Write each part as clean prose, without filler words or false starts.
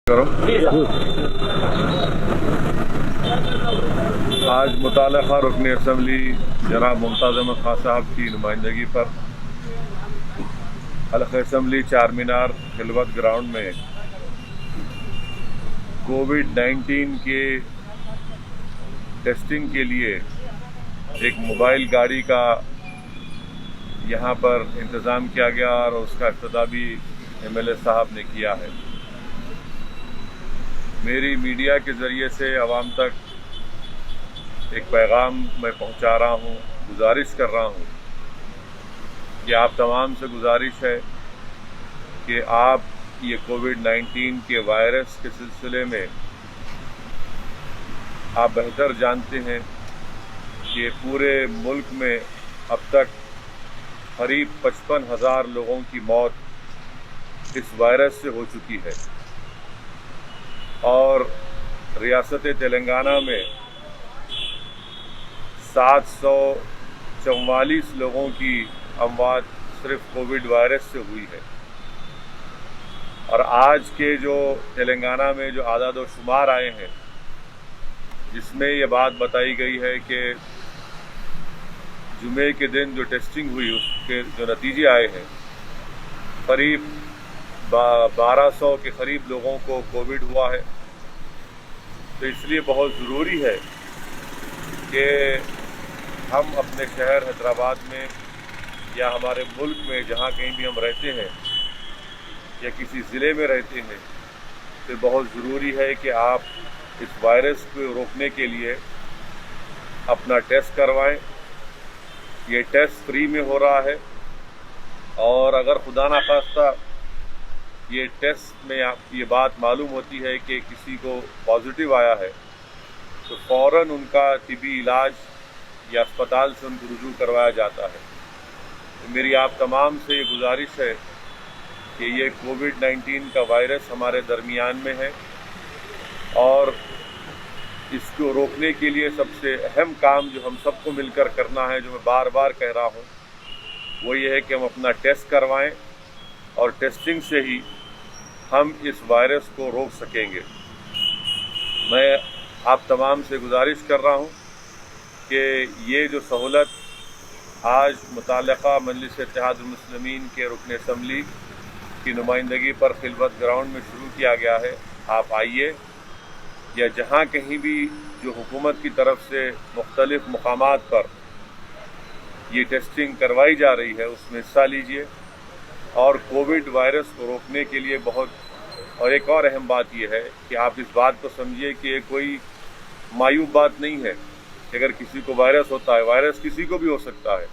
आज मुताल्लिक़ा रुकन असम्बली जनाब मुमताज़ अहमद खान साहब की नुमाइंदगी पर हल्क़े असम्बली चार मीनार खिलवत ग्राउंड में कोविड-19 के टेस्टिंग के लिए एक मोबाइल गाड़ी का यहाँ पर इंतज़ाम किया गया और उसका इफ्तिताह भी MLA साहब ने किया है। मेरी मीडिया के ज़रिए से आवाम तक एक पैगाम मैं पहुँचा रहा हूँ, गुजारिश कर रहा हूँ कि आप तमाम से गुजारिश है कि आप ये कोविड-19 के वायरस के सिलसिले में आप बेहतर जानते हैं कि पूरे मुल्क में अब तक करीब 55,000 लोगों की मौत इस वायरस से हो चुकी है और रियासत तेलंगाना में 744 लोगों की अमवात सिर्फ कोविड वायरस से हुई है। और आज के जो तेलंगाना में जो आदाद व शुमार आए हैं जिसमें ये बात बताई गई है कि जुमे के दिन जो टेस्टिंग हुई उसके जो नतीजे आए हैं करीब 1200 के करीब लोगों को कोविड हुआ है। तो इसलिए बहुत ज़रूरी है कि हम अपने शहर हैदराबाद में या हमारे मुल्क में जहाँ कहीं भी हम रहते हैं या किसी ज़िले में रहते हैं तो बहुत ज़रूरी है कि आप इस वायरस को रोकने के लिए अपना टेस्ट करवाएं। ये टेस्ट फ्री में हो रहा है और अगर खुदा ना खास्ता ये टेस्ट में ये बात मालूम होती है कि किसी को पॉजिटिव आया है तो फ़ौरन उनका तिबी इलाज या अस्पताल से उनको रुजू करवाया जाता है। तो मेरी आप तमाम से ये गुजारिश है कि ये कोविड-19 का वायरस हमारे दरमियान में है और इसको रोकने के लिए सबसे अहम काम जो हम सबको मिलकर करना है, जो मैं बार बार कह रहा हूँ, वो ये है कि हम अपना टेस्ट करवाएं और टेस्टिंग से ही हम इस वायरस को रोक सकेंगे। मैं आप तमाम से गुजारिश कर रहा हूँ कि ये जो सहूलत आज मुताल्लिक़ा मजलिस इत्तेहादुल मुस्लिमीन के रुकन असम्बली की नुमाइंदगी पर खिलवत ग्राउंड में शुरू किया गया है, आप आइए या जहाँ कहीं भी जो हुकूमत की तरफ से मुख्तलिफ मकामात पर ये टेस्टिंग करवाई जा रही है उसमें हिस्सा लीजिए। और कोविड वायरस को रोकने के लिए और एक और अहम बात यह है कि आप इस बात को समझिए कि ये कोई मायूब बात नहीं है कि अगर किसी को वायरस होता है, वायरस किसी को भी हो सकता है,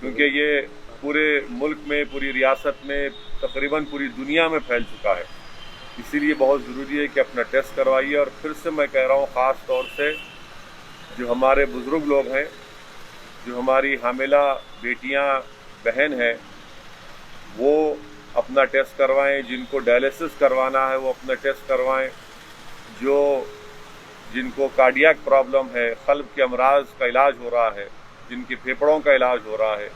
क्योंकि ये पूरे मुल्क में, पूरी रियासत में, तकरीबन पूरी दुनिया में फैल चुका है। इसीलिए बहुत ज़रूरी है कि अपना टेस्ट करवाइए। और फिर से मैं कह रहा हूँ, ख़ास तौर से जो हमारे बुज़ुर्ग लोग हैं, जो हमारी हामिला बेटियाँ बहन हैं, वो अपना टेस्ट करवाएं। जिनको डायलिसिस करवाना है वो अपना टेस्ट करवाएं। जिनको कार्डियक प्रॉब्लम है, क़ल्ब के अमराज का इलाज हो रहा है, जिनके फेफड़ों का इलाज हो रहा है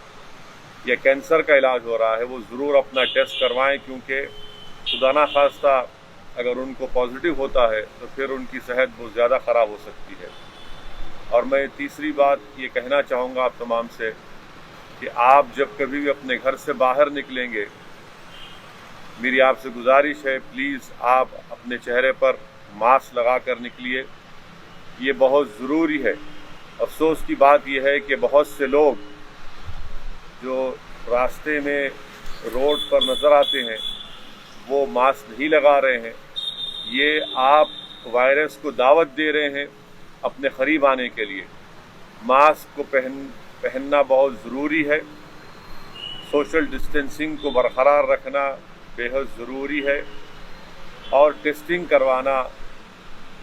या कैंसर का इलाज हो रहा है, वो ज़रूर अपना टेस्ट करवाएं, क्योंकि खुदा ना खास्ता अगर उनको पॉजिटिव होता है तो फिर उनकी सेहत बहुत ज़्यादा ख़राब हो सकती है। और मैं तीसरी बात ये कहना चाहूँगा आप तमाम से कि आप जब कभी भी अपने घर से बाहर निकलेंगे, मेरी आपसे गुजारिश है, प्लीज़ आप अपने चेहरे पर मास्क लगा कर निकलिए। ये बहुत ज़रूरी है। अफसोस की बात यह है कि बहुत से लोग जो रास्ते में रोड पर नज़र आते हैं वो मास्क नहीं लगा रहे हैं। ये आप वायरस को दावत दे रहे हैं अपने करीब आने के लिए। मास्क को पहनना बहुत ज़रूरी है। सोशल डिस्टेंसिंग को बरकरार रखना बेहद ज़रूरी है और टेस्टिंग करवाना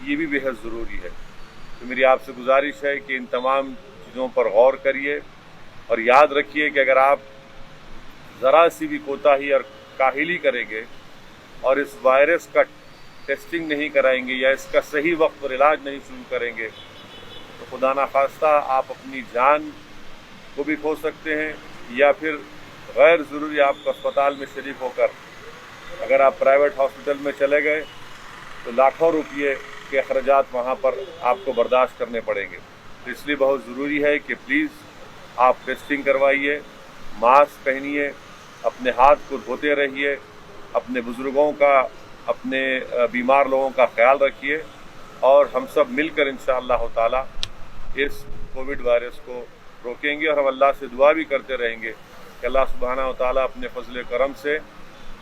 ये भी बेहद ज़रूरी है। तो मेरी आपसे गुजारिश है कि इन तमाम चीज़ों पर गौर करिए और याद रखिए कि अगर आप ज़रा सी भी कोताही और काहिली करेंगे और इस वायरस का टेस्टिंग नहीं कराएंगे या इसका सही वक्त पर इलाज नहीं शुरू करेंगे तो खुदा ना खास्ता आप अपनी जान को भी खो सकते हैं या फिर गैर ज़रूरी आपको अस्पताल में शरीक होकर अगर आप प्राइवेट हॉस्पिटल में चले गए تو لاکھوں روپئے کے اخراجات وہاں پر آپ کو برداشت کرنے پڑیں گے. تو اس لیے بہت ضروری ہے کہ پلیز آپ ٹیسٹنگ کروائیے، ماسک پہنیے، اپنے ہاتھ کو دھوتے رہیے، اپنے بزرگوں کا، اپنے بیمار لوگوں کا خیال رکھیے، اور ہم سب مل کر انشاءاللہ تعالی اس کووڈ وائرس کو روکیں گے. اور ہم اللہ سے دعا بھی کرتے رہیں گے کہ اللہ سبحانہ و تعالی اپنے فضل کرم سے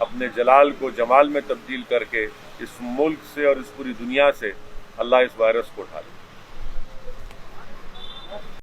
اپنے جلال کو جمال میں تبدیل کر کے اس ملک سے اور اس پوری دنیا سے اللہ اس وائرس کو اٹھا لے.